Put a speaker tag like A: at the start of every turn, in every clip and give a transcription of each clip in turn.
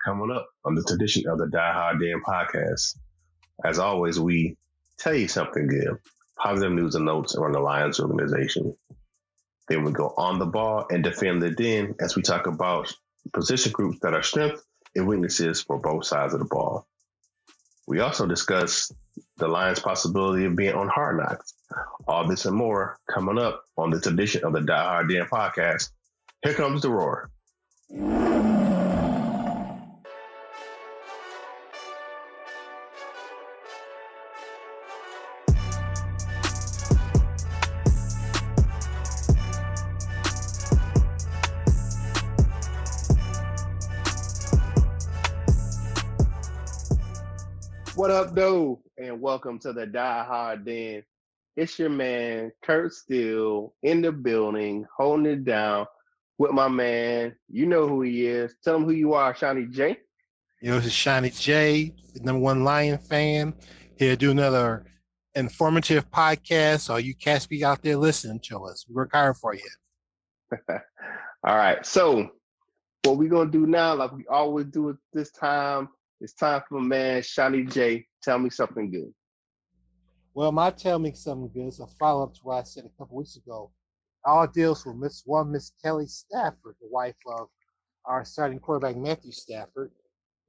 A: coming up on the tradition of the Die Hard Den podcast. As always, we tell you something good, positive news and notes around the Lions organization. Then we go on the ball and defend the den as we talk about position groups that are strengths and weaknesses for both sides of the ball. We also discuss the Lions' possibility of being on Hard Knocks. All this and more coming up on the tradition of the Die Hard Den podcast. Here comes the roar. What up, though? And welcome to the Die Hard Den. It's your man, Kurt Steele, in the building, holding it down with my man. You know who he is. Tell him who you are, Seany J.
B: This is Seany J, the number one Lion fan, here to do another informative podcast. All you cats be out there listening to us. We work hard for you.
A: All right. So what we're going to do now, like we always do at this time, it's time for my man, Seany J. Tell me something good.
B: Well, my tell me something good is a follow-up to what I said a couple weeks ago. All deals with Miss Kelly Stafford, the wife of our starting quarterback, Matthew Stafford.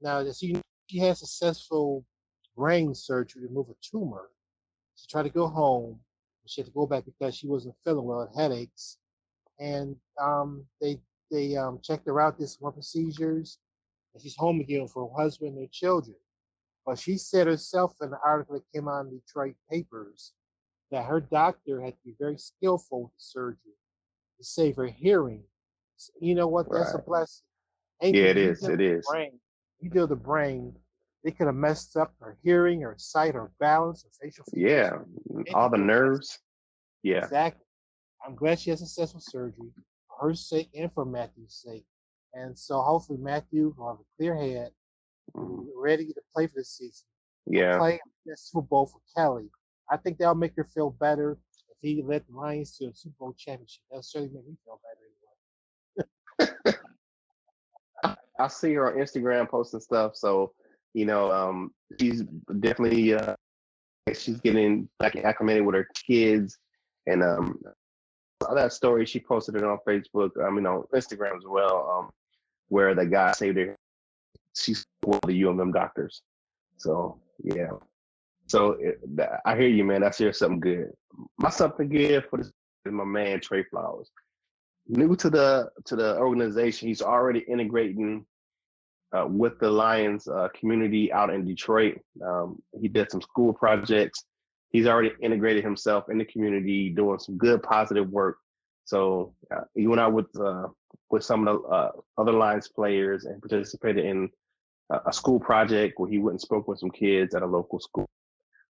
B: Now, as you know, she had successful brain surgery to remove a tumor. She tried to go home. She had to go back because she wasn't feeling well, had headaches. And they checked her out, did some more procedures, and she's home again for her husband and their children. But she said herself in an article that came out in Detroit papers that her doctor had to be very skillful with the surgery to save her hearing. So, you know what? That's a blessing.
A: It is. It is.
B: You deal with the brain, they could have messed up her hearing, her sight, her balance, her facial features.
A: Yeah, all the nerves. Yeah.
B: Exactly. I'm glad she has successful surgery for her sake and for Matthew's sake. And so hopefully Matthew will have a clear head, ready to play for the season.
A: Yeah.
B: Play the Super Bowl for Kelly. I think that'll make her feel better if he led the Lions to a Super Bowl championship. That'll certainly make me feel better anyway.
A: I see her on Instagram posting stuff, so she's definitely she's getting back acclimated with her kids, and that story she posted it on Facebook, on Instagram as well, where the guy saved her. She's one of the UMM doctors, so yeah. So I hear you, man. That's here something good. My something good for this is my man Trey Flowers. New to the organization, he's already integrating with the Lions community out in Detroit. He did some school projects. He's already integrated himself in the community, doing some good, positive work. So he went out with some of the other Lions players and participated in a school project where he went and spoke with some kids at a local school.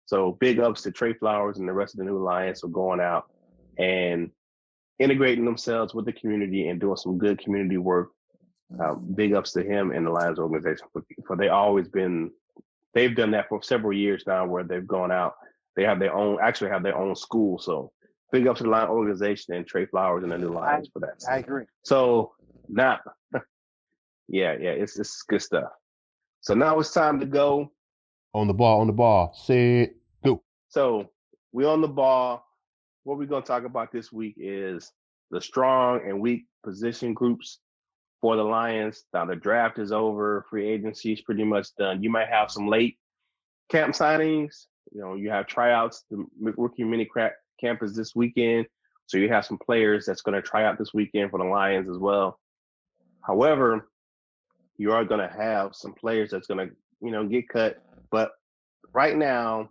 A: So big ups to Trey Flowers and the rest of the new Lions for going out and integrating themselves with the community and doing some good community work. Big ups to him and the Lions organization for they've done that for several years now where they've gone out. They have their own school. So big ups to the Lions organization and Trey Flowers and the new Lions for that.
B: I agree.
A: So now, it's good stuff. So now it's time to go.
C: On the ball. Set, go.
A: So we on the ball. What we're going to talk about this week is the strong and weak position groups for the Lions. Now the draft is over. Free agency is pretty much done. You might have some late camp signings. You have tryouts. The rookie mini camp is this weekend. So you have some players that's going to try out this weekend for the Lions as well. However, you are going to have some players that's going to, get cut. But right now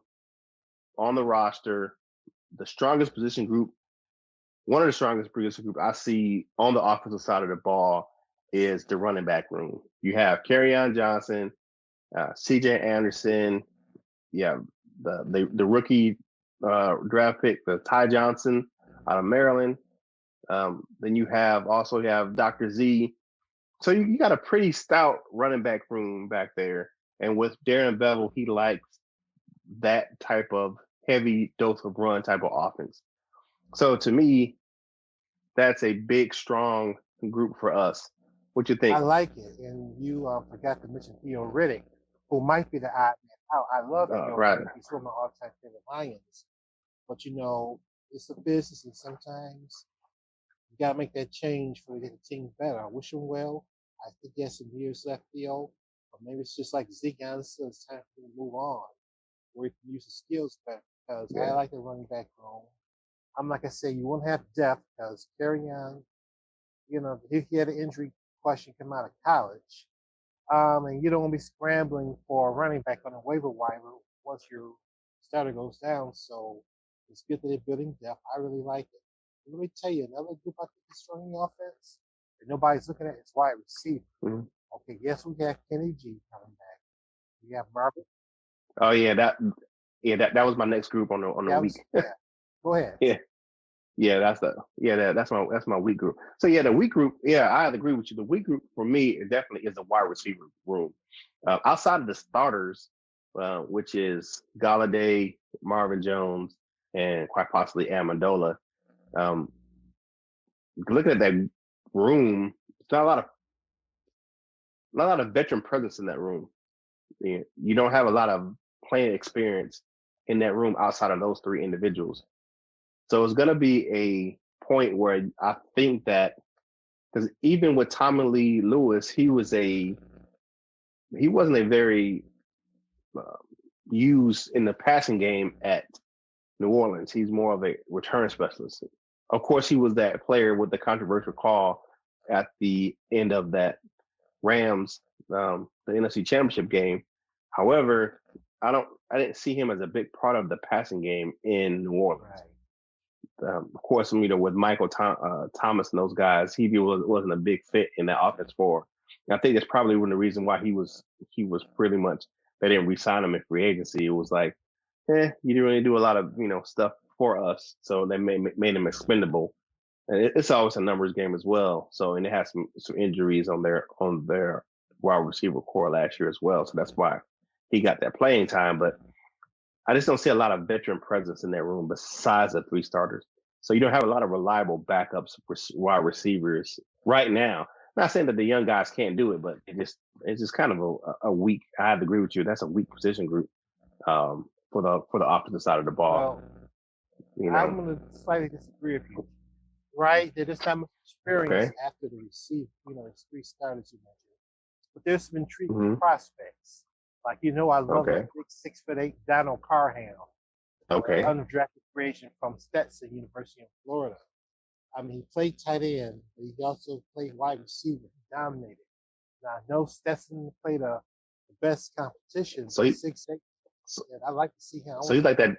A: on the roster, the strongest position group, one of the strongest position group I see on the offensive side of the ball is the running back room. You have Kerryon Johnson, CJ Anderson, the rookie draft pick, the Ty Johnson out of Maryland. Then you have Dr. Z. So you got a pretty stout running back room back there. And with Darren Bevel, he likes that type of heavy dose of run type of offense. So to me, that's a big, strong group for us. What you
B: I
A: think?
B: like it. And you forgot to mention Theo Riddick, who might be the odd man out. I love Theo
A: Right.
B: Riddick. He's one of my all-time favorite Lions. But it's a business, and sometimes you gotta make that change for to get the team better. I wish him well. I think he has some years left, Theo. But maybe it's just like Zeke Ansah. It's time for him to move on, where he can use his skills better. Because I
A: Yeah.
B: like the running back room. I'm like I say, you won't have depth because Kerry Young, if he had an injury question come out of college, and you don't want to be scrambling for a running back on a waiver wire once your starter goes down. So it's good that they're building depth. I really like it. And let me tell you, another group I think is strong in the offense that nobody's looking at is wide receiver.
A: Mm-hmm.
B: Okay, yes, we have Kenny G coming back. We have Marvin.
A: Oh yeah, that was my next group on the week.
B: Yeah. Go ahead.
A: Yeah. Yeah, that's my weak group. So yeah, the weak group. Yeah, I agree with you. The weak group for me, it definitely is a wide receiver room. Outside of the starters, which is Galladay, Marvin Jones, and quite possibly Amendola. Um, Looking at that room, it's not a lot of veteran presence in that room. You don't have a lot of playing experience in that room outside of those three individuals. So it's going to be a point where I think that because even with Tommy Lee Lewis, he wasn't a very uh, used in the passing game at New Orleans. He's more of a return specialist. Of course, he was that player with the controversial call at the end of that Rams, the NFC Championship game. However, I didn't see him as a big part of the passing game in New Orleans.
B: Right.
A: Of course, with Michael Thomas and those guys, he wasn't a big fit in that offense for. And I think that's probably one of the reasons why he was pretty much they didn't re-sign him in free agency. It was like, you didn't really do a lot of stuff for us, so they made him expendable. And it's always a numbers game as well. So and they had some injuries on their wide receiver core last year as well. So that's why he got that playing time. But I just don't see a lot of veteran presence in that room besides the three starters. So you don't have a lot of reliable backups for wide receivers right now. Not saying that the young guys can't do it, but it's just kind of a weak. I have to agree with you. That's a weak position group for the opposite side of the ball.
B: Well, I'm going to slightly disagree with you. Right, there's just not much experience after the receive. There's three starters you mentioned, but there's some intriguing prospects. Like I love the big 6'8" Donald Carham. Undrafted creation from Stetson University of Florida. I mean, he played tight end, but he also played wide receiver. He dominated. Now, I know Stetson played the best competition, so 6'8", and I like to see him.
A: So he's like that.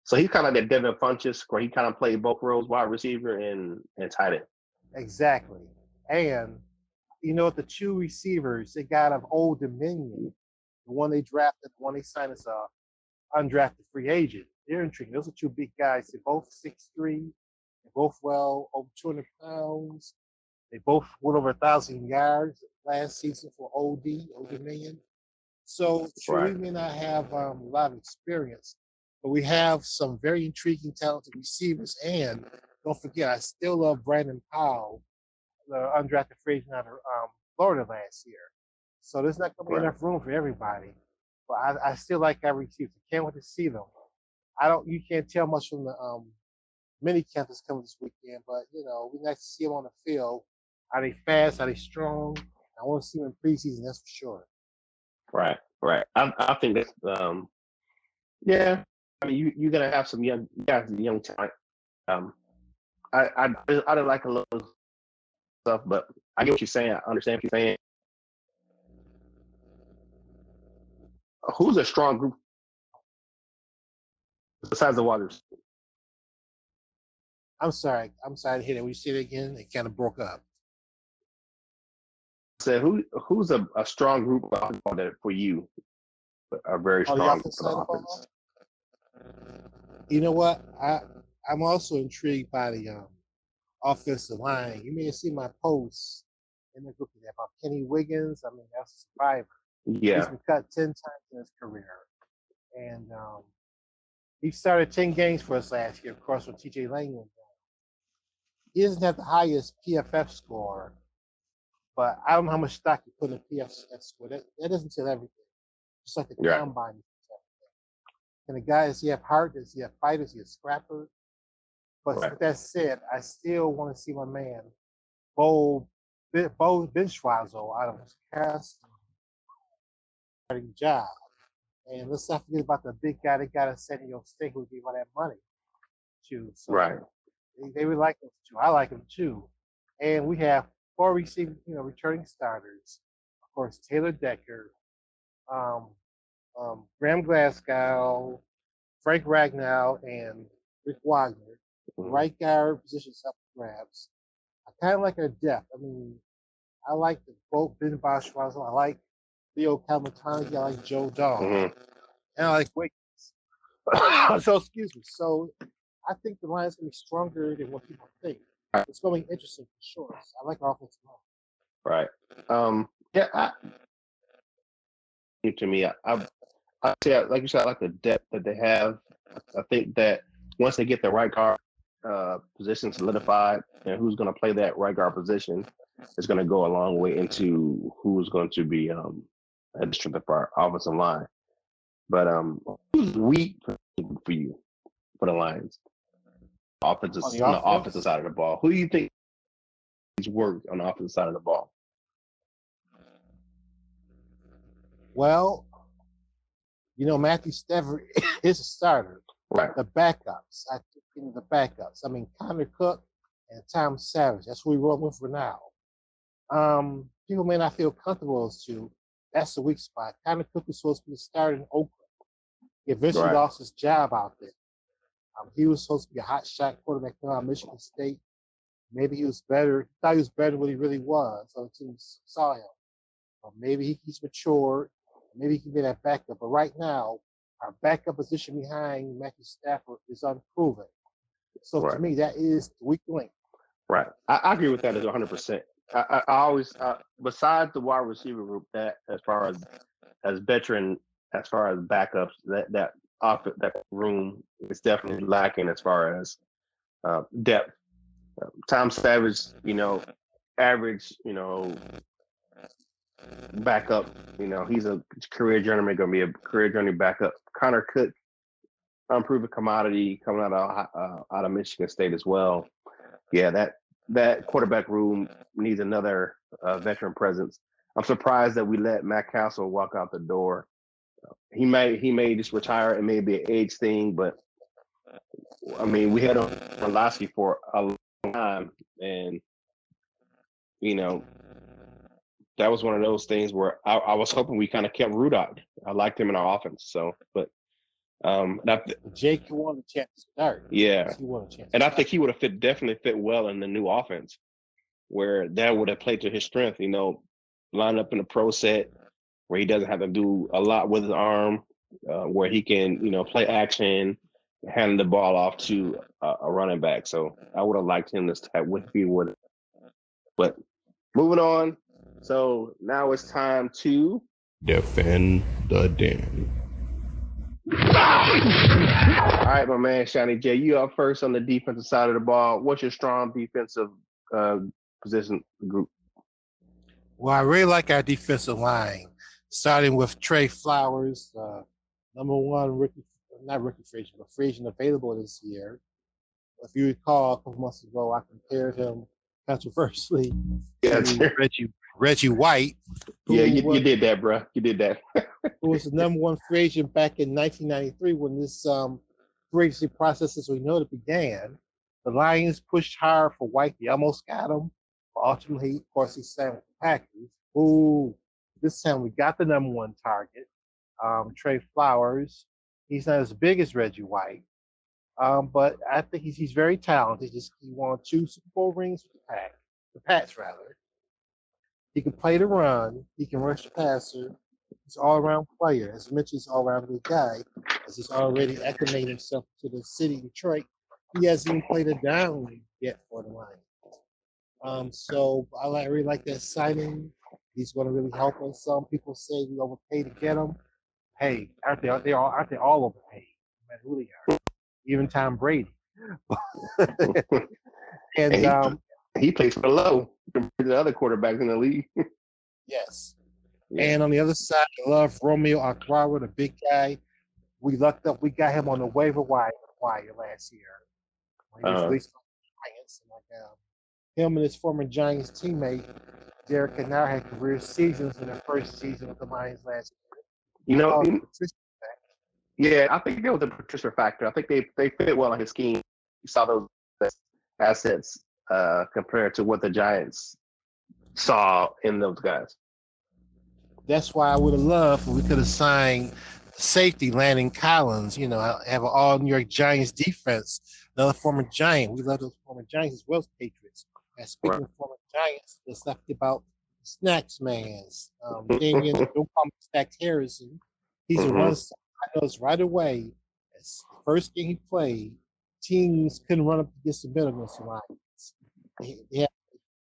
A: So he's kind of like that Devin Funchess, where he kind of played both roles, wide receiver and tight end.
B: Exactly. And the two receivers they got of Old Dominion, the one they drafted, the one they signed as a undrafted free agent. They're intriguing. Those are two big guys. They're both 6'3". They're both well over 200 pounds. They both went over 1,000 yards last season for Old Dominion. So sure, we may not have a lot of experience, but we have some very intriguing, talented receivers. And don't forget, I still love Brandon Powell, the undrafted free agent out of Florida last year. So there's not going to be enough room for everybody. But I still like our receivers. I can't wait to see them. You can't tell much from the mini camp that's coming this weekend, but we nice to see them on the field. Are they fast? Are they strong? I want to see them in preseason. That's for sure.
A: Right. I think that's yeah. I mean, you're gonna have some young talent. I don't like a lot of stuff, but I get what you're saying. I understand what you're saying. Who's a strong group besides the Waters?
B: I'm sorry to hear that. Will you say it again? It kind of broke up.
A: Said who's a strong group for you? A very strong for the offense.
B: You know what? I'm also intrigued by the offensive line. You may have seen my posts in the group today about Kenny Wiggins. I mean, that's a survivor.
A: Yeah.
B: He's been cut 10 times in his career. And he started 10 games for us last year, of course, when TJ Lang went down. He doesn't have the highest PFF score, But I don't know how much stock you put in PFF score. That doesn't tell everything. Just like the
A: Right.
B: combine. And the guy, does he have heart? Does he have fight? Is he a scrapper? But
A: Right.
B: with that said, I still want to see my man Bo Benschweizel out of his cast job. And let's not forget about the big guy that got us San Diego State who gave all that money to. So
A: Right.
B: they would like him too. I like him too. And we have 4 receiving, returning starters. Of course, Taylor Decker, Graham Glasgow, Frank Ragnow, and Rick Wagner.
A: Mhm.
B: Right guard positions up for grabs. I kind of like our depth. I mean, I like both Ben Boschweizel. I like Leo Calmatani. I like Joe Dahl.
A: Mhm.
B: And I like Wiggins. So, excuse me. So, I think the line's going to be stronger than what people think. It's going to be interesting for sure. So I like our offensive line.
A: Right. Yeah. To me, I say, like you said, I like the depth that they have. I think that once they get the right guard position solidified and who's going to play that right guard position is going to go a long way into who's going to be at the strength of our offensive line. But who's weak for you for the Lions? On the offensive side of the ball. Who do you think is worked on the offensive side of the ball?
B: Well, Matthew Stafford is a starter.
A: Right.
B: The backups. I mean, Connor Cook and Tom Savage. That's what we roll with for now. People may not feel comfortable as to that's the weak spot. Connor Cook was supposed to be a starter in Oakland. He eventually lost his job out there. He was supposed to be a hot shot quarterback coming out of Michigan State. Maybe he was better. He thought he was better than what he really was. So the team saw him. Maybe he's matured. Maybe he can be that backup. But right now, our backup position behind Matthew Stafford is unproven. So to me, that is the weak link.
A: Right. I agree with that as 100%. I always, besides the wide receiver group, that as far as veteran, as far as backups, that room is definitely lacking as far as depth. Tom Savage, average, backup. He's a career journeyman, going to be a career journey backup. Connor Cook, unproven commodity coming out of Michigan State as well. Yeah, that quarterback room needs another veteran presence. I'm surprised that we let Matt Castle walk out the door. He may just retire. It may be an age thing, but I mean, we had on Lasky for a long time, and that was one of those things where I was hoping we kind of kept Rudolph. I liked him in our offense, but
B: Jake won a chance to start.
A: Yeah,
B: he won a chance.
A: And I think he would have definitely fit well in the new offense, where that would have played to his strength. Line up in a pro set where he doesn't have to do a lot with his arm, where he can play action, hand the ball off to a running back. So I would have liked him this type if he would. But moving on. So now it's time to
C: defend the den.
A: All right, my man, Seany J, you up first on the defensive side of the ball. What's your strong defensive position group?
B: Well, I really like our defensive line, starting with Trey Flowers, number one free agent available this year. If you recall, a couple months ago, I compared him controversially to Reggie White.
A: Yeah, you did that, bro. You did that.
B: Who was the number one free agent back in 1993 when this free agency process, as we know it, began. The Lions pushed hard for White. They almost got him. But ultimately, of course, he signed with the Packers. Ooh, this time we got the number one target, Trey Flowers. He's not as big as Reggie White, but I think he's very talented. He won 2 Super Bowl rings with the Pats rather. He can play the run. He can rush the passer. He's an all-around player. As I mentioned, he's an all-around good guy. As he's already acclimated himself to the city of Detroit, he hasn't even played a down yet for the Lions. So I really like that signing. He's going to really help us. Some people say we overpaid to get him. Hey, aren't they all overpaid? No matter who they are, even Tom Brady. And
A: he plays for low. compared to the other quarterbacks in the league.
B: Yes.
A: Yeah.
B: And on the other side, I love Romeo Aquara, the big guy. We lucked up. We got him on the waiver wire last year when he was released from the Giants. And him and his former Giants teammate Derek Kennard had career seasons in the first season of the Lions last
A: You
B: year.
A: know, yeah, I think it was the Patricia factor. I think they fit well in his scheme. You saw those assets compared to what the Giants saw in those guys.
B: That's why I would have loved if we could have signed safety Landon Collins, have an all New York Giants defense, another former Giant. We love those former Giants as well as Patriots. And speaking of former Giants, let's talk about Snacks Man's. Damian, don't call him Snacks Harrison. He's a run stop. I noticed right away, the first game he played, teams couldn't run up against the middle against the Lions.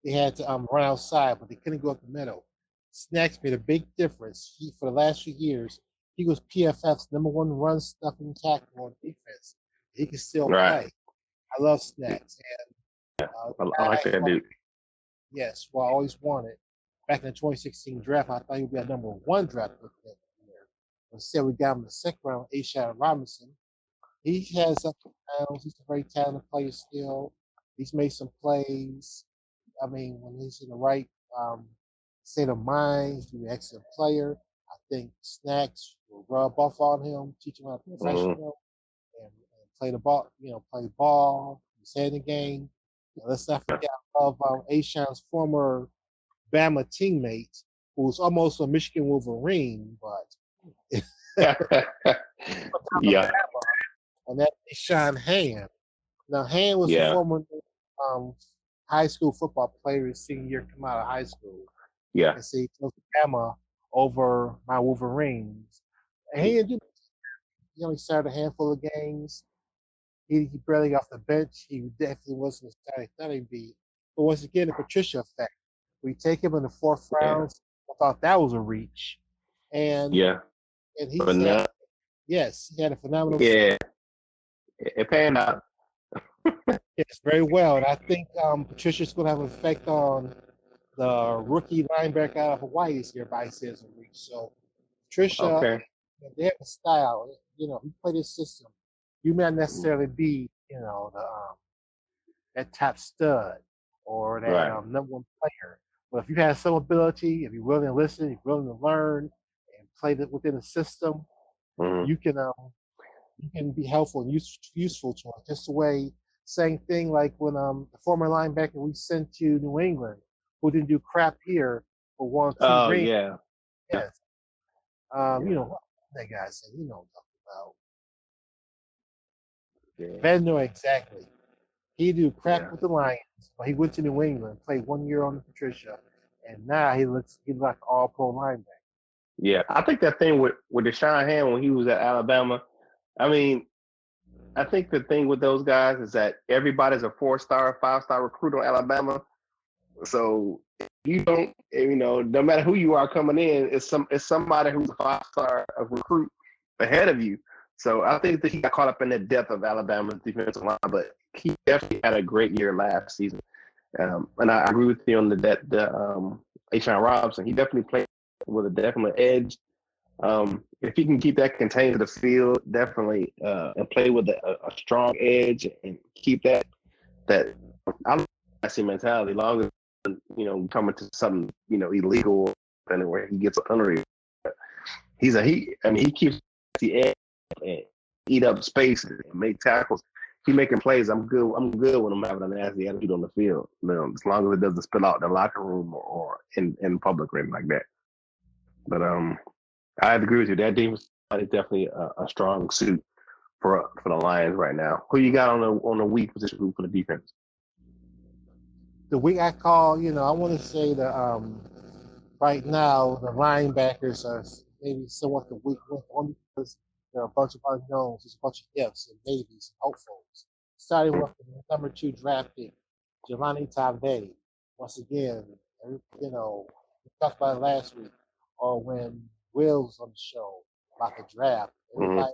B: They had to run outside, but they couldn't go up the middle. Snacks made a big difference. For the last few years, he was PFF's #1 run stuffing tackle on defense. He can still play. I love Snacks. And
A: I like that dude.
B: Yes, well, I always wanted. Back in the 2016 draft, I thought he would be a #1 draft pick that year. Instead, we got him in the second round, Ashawn Robinson. He has up and downs. He's a very talented player still. He's made some plays. I mean, when he's in the right state of mind, he's an excellent player. I think Snacks will rub off on him, teach him how to be professional and play the ball, play ball, his head in the game. Let's not forget of Ashawn's former Bama teammate, who was almost a Michigan Wolverine, but
A: yeah.
B: And that's Deshaun Hand. Now, Hand was a former high school football player his senior year come out of high school.
A: Yeah.
B: And see, Alabama over my Wolverines. And he only started a handful of games. He barely got off the bench. He definitely wasn't starting beat. But once again, the Patricia effect. We take him in the fourth round. I thought that was a reach. And and he said, yes, he had a phenomenal
A: season. It panned out.
B: Yes, very well. And I think Patricia's going to have an effect on the rookie linebacker out of Hawaii this year by his reach. So Patricia, they have a style. He played his system. You may not necessarily be, that top stud or that #1 player. But if you have some ability, if you're willing to listen, if you're willing to learn and play within the system, you can be helpful and useful to him. Just the way, same thing like when the former linebacker we sent to New England, who didn't do crap here, but won 2 rings. Yes. That guy said, what I'm talking about. Bender, exactly. He did crap with the Lions, but he went to New England, played 1 year on the Patricia, and now he looks like all-pro linebacker.
A: Yeah, I think that thing with Deshaun Hand when he was at Alabama, I mean, I think the thing with those guys is that everybody's a 4-star, 5-star recruit on Alabama. So you don't, no matter who you are coming in, it's somebody who's a 5-star recruit ahead of you. So I think that he got caught up in the depth of Alabama's defensive line, but he definitely had a great year last season. And I agree with you on the Ashawn Robinson. He definitely played with a definite edge. If he can keep that contained to the field, definitely, and play with a strong edge and keep that I like mentality. Long as coming to something illegal and where he gets under it. He keeps the edge and eat up space and make tackles. He making plays. I'm good when I'm having a nasty attitude on the field. As long as it doesn't spill out in the locker room or in public or anything like that. But I agree with you. That defense is definitely a strong suit for the Lions right now. Who you got on the weak position group for the defense?
B: The week I call, I want to say right now the linebackers are maybe somewhat the weak link, only because there are a bunch of unknowns, there's a bunch of ifs and maybes and hopefuls. Starting with the #2 draft pick, Jelani Tavai. Once again, we talked about it last week, or when Will's on the show about the draft. Everybody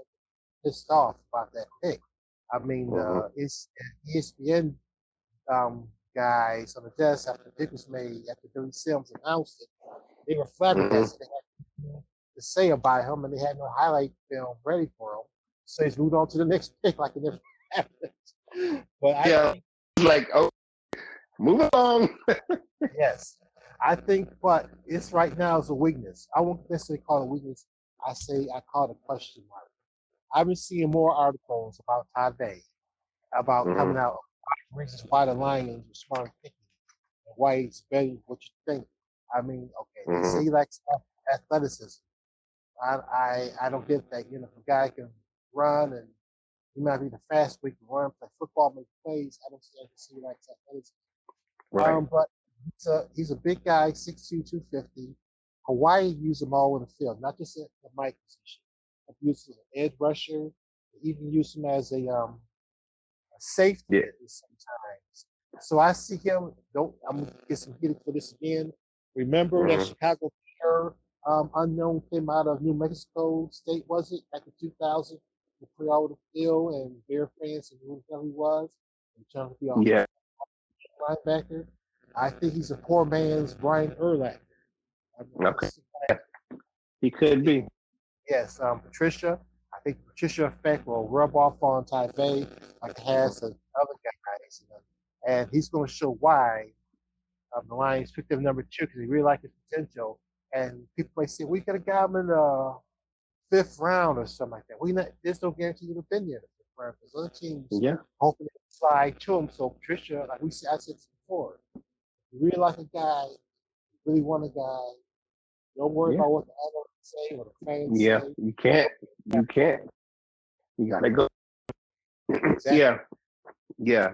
B: pissed off about that pick. I mean, it's ESPN guys on the desk after the pick was made, after Billy Sims announced it. They were flabbergasted. They had nothing to say about him, and they had no highlight film ready for him. So he's moved on to the next pick like it never happened. But I think,
A: like, oh, move along.
B: yes, I think, but it's right now is a weakness. I won't necessarily call it a weakness. I call it a question mark. I've been seeing more articles about Tave, about coming out reasons why the Lions were smart picking and why it's better than what you think. I mean, okay, they say he likes athleticism. I don't get that. You know, if a guy can run and he might be the fastest, we can run, play football, make plays. I don't see he likes athleticism.
A: Right.
B: But he's a big guy, 6'2", 250. Hawaii used him all in the field, not just at the mic position. They used him as an edge rusher. They even used him as a safety sometimes. So I see him. I'm gonna get some heat for this again. Remember that Chicago Bear unknown came out of New Mexico State, was it, back in 2000? To play all over the field, and Bear fans knew who the hell he was. And trying to be a linebacker. I think he's a poor man's Brian Urlacher.
A: Okay. He could be.
B: Yes, Patricia. I think Patricia effect will rub off on Tyree like it has other guys. You know? And he's going to show why the Lions picked him number 2 because he really liked his potential. And people may say, we could have got him in the 5th round or something like that. There's no guarantee you'd have been there in the 5th round because other teams hoping to slide to him. So Patricia, like I said before, you really like a guy, you really want a guy. Don't worry about what the others say or the fans say.
A: You can't. You gotta go.
B: Exactly.
A: Yeah.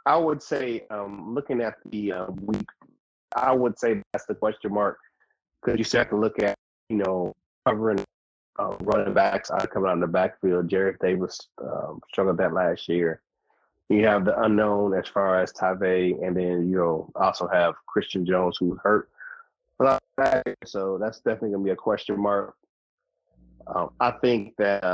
A: I would say, looking at the week, I would say that's the question mark because you still have to look at, covering running backs coming out in the backfield. Jarrett Davis struggled that last year. You have the unknown as far as Tave, and then also have Christian Jones who's hurt. So that's definitely going to be a question mark. I think that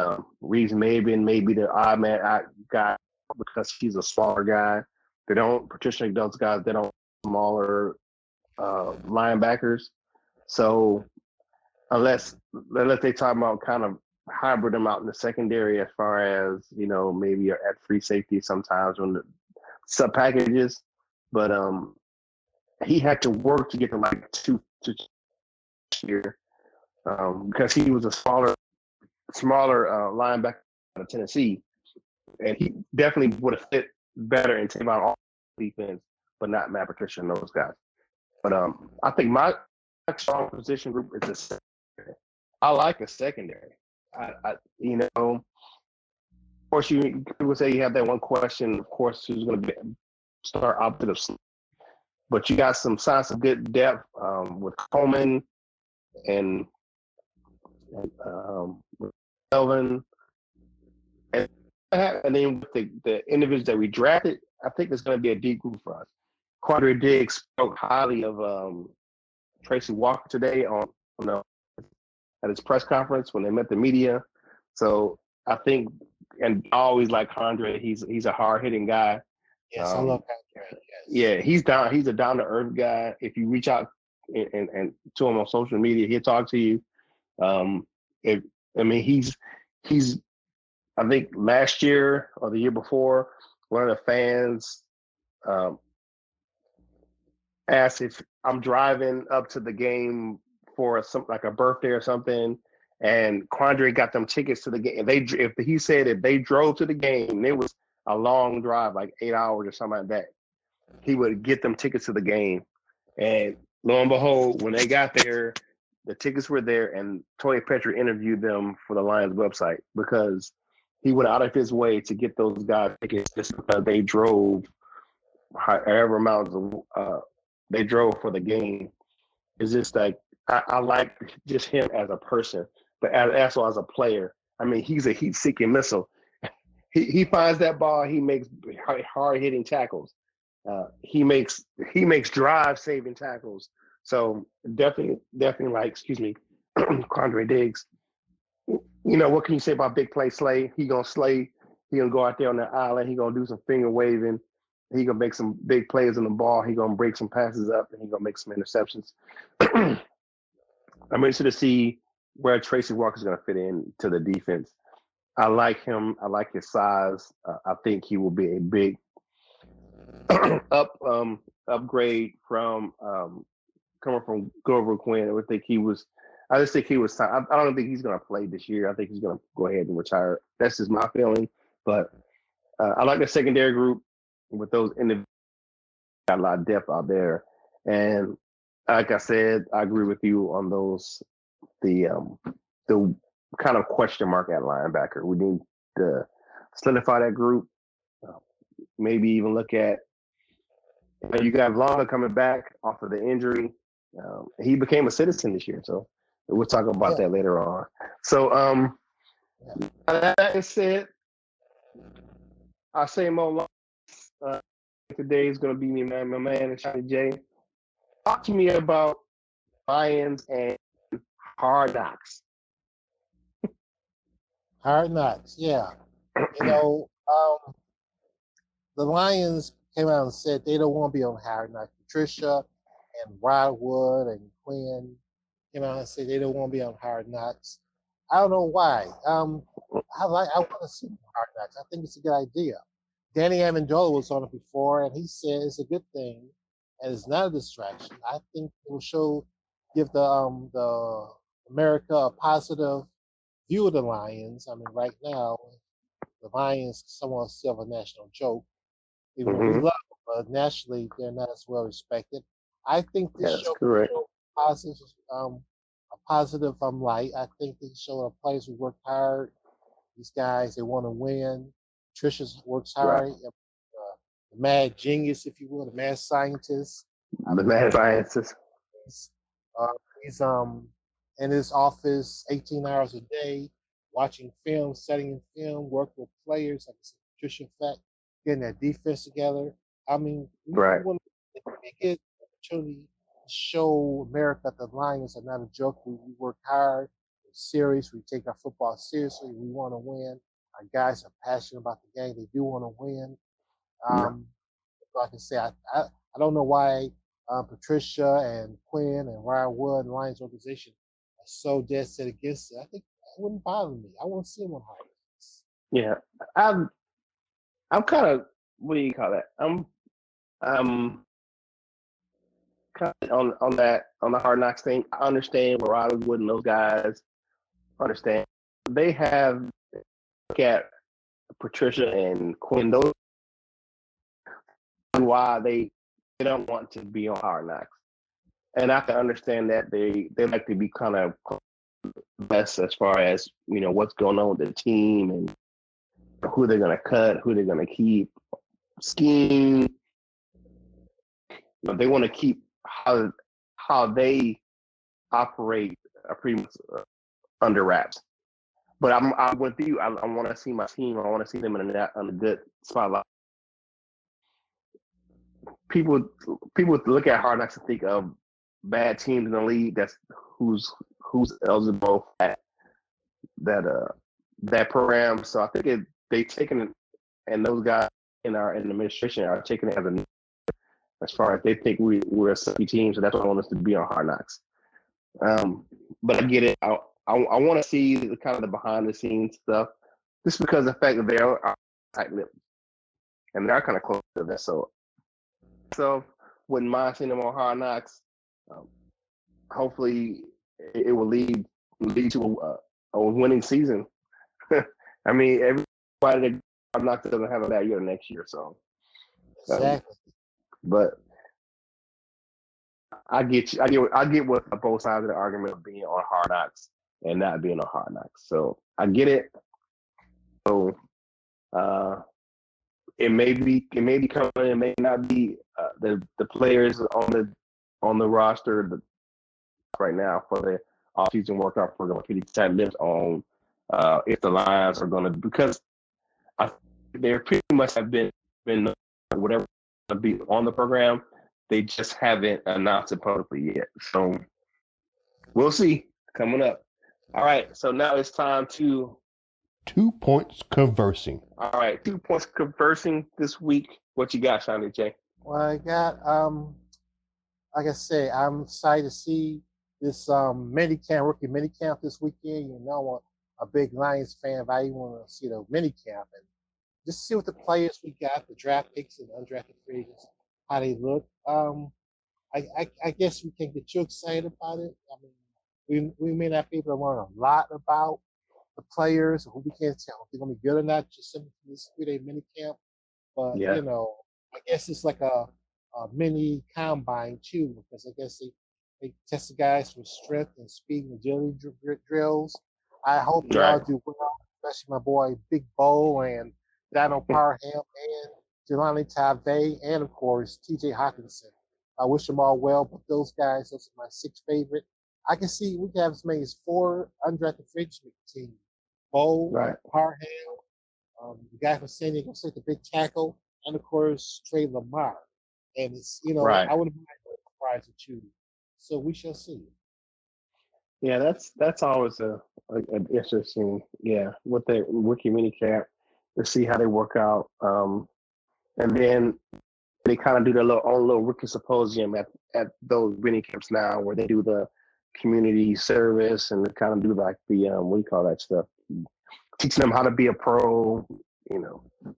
A: Reeves may be the odd man out guy because he's a smaller guy. Traditionally those guys, they don't smaller linebackers. So unless they talk about kind of hybrid them out in the secondary as far as, maybe at free safety sometimes when the sub packages. But he had to work to get to like 2 year because he was a smaller linebacker out of Tennessee, and he definitely would have fit better in Tavon defense, but not Matt Patricia and those guys. But I think my strong position group is the secondary. I like a secondary. Of course, people say you have that one question. Of course, who's going to start opposite of Sleep? But you got some signs of good depth with Coleman and Melvin, and then with the individuals that we drafted, I think it's going to be a deep group for us. Quandre Diggs spoke highly of Tracy Walker today at his press conference when they met the media. So I think, and I always like Quandre. He's a hard hitting guy.
B: Yes, I love Quandre.
A: Yes. Yeah, he's a down to earth guy. If you reach out and to him on social media, he'll talk to you. He's I think last year or the year before, one of the fans asked if I'm driving up to the game for like a birthday or something, and Quandre got them tickets to the game. He said if they drove to the game, it was a long drive, like 8 hours or something like that, he would get them tickets to the game. And lo and behold, when they got there, the tickets were there, and Toy Petrie interviewed them for the Lions website because he went out of his way to get those guys tickets just because they drove however amounts they drove for the game. It's just like I like just him as a person, but also as a player. I mean, he's a heat-seeking missile. He finds that ball, he makes hard-hitting tackles. He makes drive-saving tackles. So definitely like, Quandre Diggs. What can you say about big play Slay? He gonna slay. He gonna go out there on the island. He gonna do some finger waving. He gonna make some big plays on the ball. He gonna break some passes up, and he gonna make some interceptions. I'm interested to see where Tracy Walker's gonna fit in to the defense. I like him. I like his size. I think he will be a big upgrade from coming from Grover Quinn. I just think he was. I don't think he's going to play this year. I think he's going to go ahead and retire. That's just my feeling. But I like the secondary group with those individuals. Got a lot of depth out there, and like I said, I agree with you on those. The kind of question mark at linebacker. We need to solidify that group. Maybe even look at. You got Longa coming back off of the injury. He became a citizen this year, so we'll talk about that later on. So, that is said, I say Mo today is going to be my man, Seany J. Talk to me about Lions and Hard Knocks.
B: Hard Knocks, yeah. The Lions came out and said they don't want to be on Hard Knocks. Patricia and Wildwood and Quinn came out and said they don't want to be on Hard Knocks. I don't know why. I want to see Hard Knocks. I think it's a good idea. Danny Amendola was on it before, and he said it's a good thing, and it's not a distraction. I think it will give the America a positive view of the Lions. I mean, right now, the Lions somewhat still have a national joke. Even though we love them, but nationally, they're not as well respected. I think this show a positive light. I think they show the players who work hard. These guys, they want to win. Tricia works hard. Right. The mad genius, if you will, the mad scientist.
A: The mad scientist.
B: He's in his office 18 hours a day, watching film, studying film, working with players, like I said, Patricia Fact, getting that defense together. I mean, we want to get an opportunity to show America that the Lions are not a joke. We work hard, we're serious, we take our football seriously, we want to win. Our guys are passionate about the game, they do want to win. So I can say, I don't know why Patricia and Quinn and Ryan Wood and the Lions organization are so dead set against it. I think it wouldn't bother me. I want to see them on hard.
A: Yeah, I'm kind of, what do you call that? I'm kind of on the Hard Knocks thing. I understand where Riley Wood and those guys understand. They have look at Patricia and Quinn. Those why they don't want to be on Hard Knocks, and I can understand that they like to be kind of less as far as what's going on with the team and who they're going to cut, who they're going to keep, scheme. They want to keep how they operate pretty much under wraps. But I'm with you. I want to see my team. I want to see them in a good spotlight. People look at Hard Knocks and think of bad teams in the league. That's who's eligible at that program. So I think they taken it, and those guys in the administration are taking it as far as they think we're a sucky team. So that's why I want us to be on Hard Knocks. But I get it. I want to see the kind of the behind the scenes stuff, just because of the fact that they are tight-lipped and they are kind of close to that. So wouldn't mind seeing them on Hard Knocks. Hopefully, it will lead to a winning season. I mean, everybody that Hard Knocks doesn't have a bad year next year. So
B: exactly.
A: But I get you. I get what both sides of the argument of being on Hard Knocks and not being on Hard Knocks. So I get it. So it may be coming. It may not be the players on the roster right now for the offseason workout program. Pretty tight lips on if the Lions are going to, because they pretty much have been whatever to be on the program. They just haven't announced it publicly yet. So we'll see coming up. All right. So now it's time to
C: 2 points conversing.
A: All right, 2 points conversing this week. What you got, Seany J?
B: Well, I got like I say, I'm excited to see this rookie mini camp this weekend. You know, I'm a big Lions fan, but I even want to see the mini camp and just see what the players we got, the draft picks and undrafted free agents, how they look. I guess we can get you excited about it. I mean, we may not be able to learn a lot about the players, who we can't tell if they're gonna be good or not, just simply from this 3-day mini camp. But
A: Yeah,
B: I guess it's like a mini combine too, because I guess they test the guys for strength and speed and agility drills. I hope they all
A: right,
B: do well, especially my boy Big Bo and Donald Parham and Jelani Tave and of course TJ Hawkinson. I wish them all well, but those are my 6 favorite. I can see we can have as many as 4 undrafted free agents make the team. Bo,
A: right,
B: Parham, the guy from San Diego State, the big tackle, and of course Trey Lamar. And it's
A: right.
B: I wouldn't mind a surprise or two. So we shall see.
A: Yeah, that's always an interesting, with the rookie mini camp to see how they work out. And then they kind of do their own little rookie symposium at those mini camps now, where they do the community service and they kind of do like the what do you call that stuff? Teaching them how to be a pro,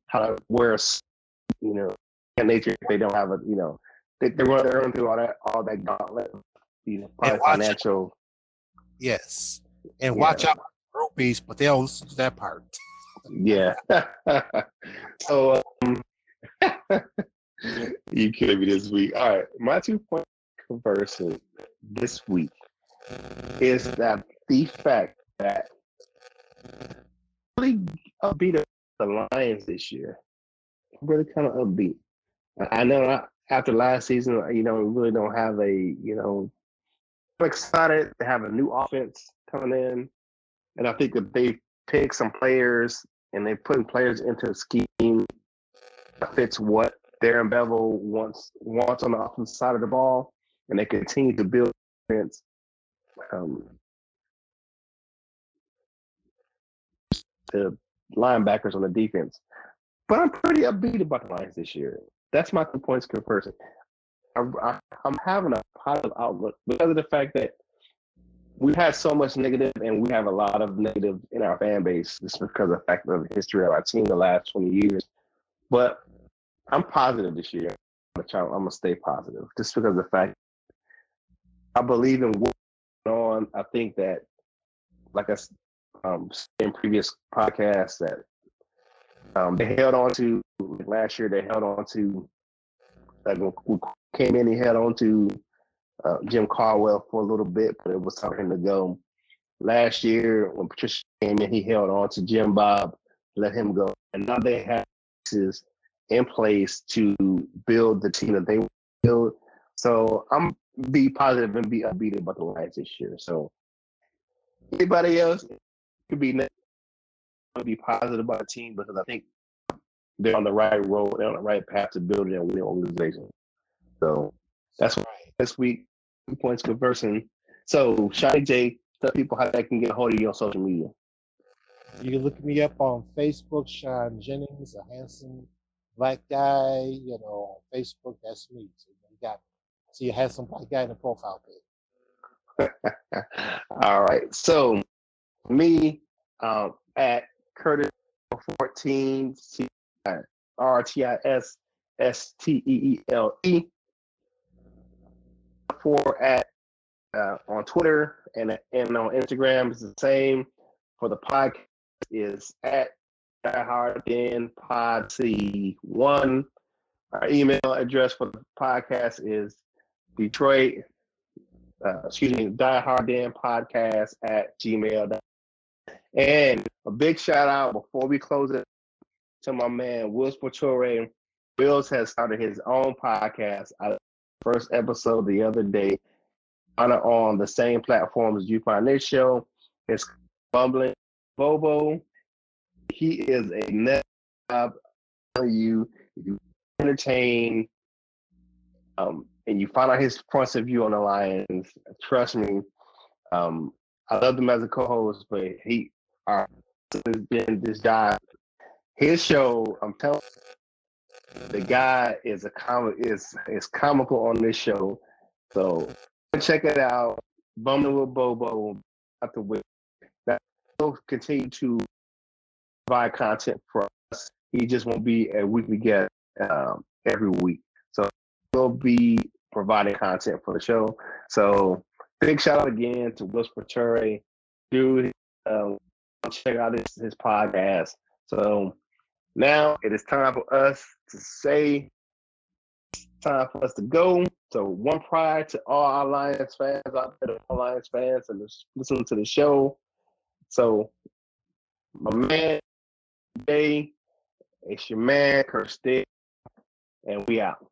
A: how to wear a suit, and nature if they don't have they're running through all that gauntlet,
B: And
A: probably
B: watch out,
A: financial,
B: yes. And watch
A: yeah,
B: out for groupies, but they don't listen to that part.
A: yeah. So you killing me this week. All right, my 2 point conversion this week is that the fact that really upbeat the Lions this year. Really kind of upbeat. I know after last season, we really don't have I'm excited to have a new offense coming in. And I think that they picked some players and they're putting players into a scheme that fits what Darren Bevel wants on the offensive side of the ball. And they continue to build offense. The linebackers on the defense. But I'm pretty upbeat about the Lions this year. That's my 2 points conversion. I'm having a positive outlook because of the fact that we've had so much negative, and we have a lot of negative in our fan base just because of the fact of the history of our team the last 20 years. But I'm positive this year. I'm gonna stay positive just because of the fact I believe in what's going on. I think that, like I said in previous podcasts, that they held on to last year. They held on to when we came in. He held on to Jim Caldwell for a little bit, but it was time for him to go. Last year, when Patricia came in, he held on to Jim Bob, let him go. And now they have pieces in place to build the team that they build. So I'm be positive and be upbeat about the Lions this year. So anybody else could be positive about the team because I think they're on the right road. They're on the right path to building a winning organization. So that's why this week, 2 points conversing. So, Seany J, tell people how they can get a hold of you on social media.
B: You can look me up on Facebook, Sean Jennings, a handsome black guy, on Facebook, that's me. So you got see a handsome black guy in the profile pic.
A: All right. So me at Curtis 14 RTISSTEELE 4 at on Twitter and on Instagram is the same. For the podcast is at dieharddenpodc1. Our email address for the podcast is dieharddenpodcast@gmail.com. And a big shout out before we close it to my man Will Sportore. Wills has started his own podcast. First episode the other day on the same platforms you find this show. It's Bumbling Bobo. He is a net job on you. If you entertain and you find out his points of view on the Lions, trust me, I love him as a co-host, but has been this guy. His show, I'm telling you, the guy is is comical on this show. So check it out. Bumming with Bobo. Out the way. That will continue to provide content for us. He just won't be a weekly guest every week. So he'll be providing content for the show. So big shout out again to Will Spatore. Dude, check out his podcast. So now it is time for us to say, time for us to go. So one pride to all our Lions fans out there, all Lions fans, and listen to the show. So my man, Jay, it's your man, Kirsty, and we out.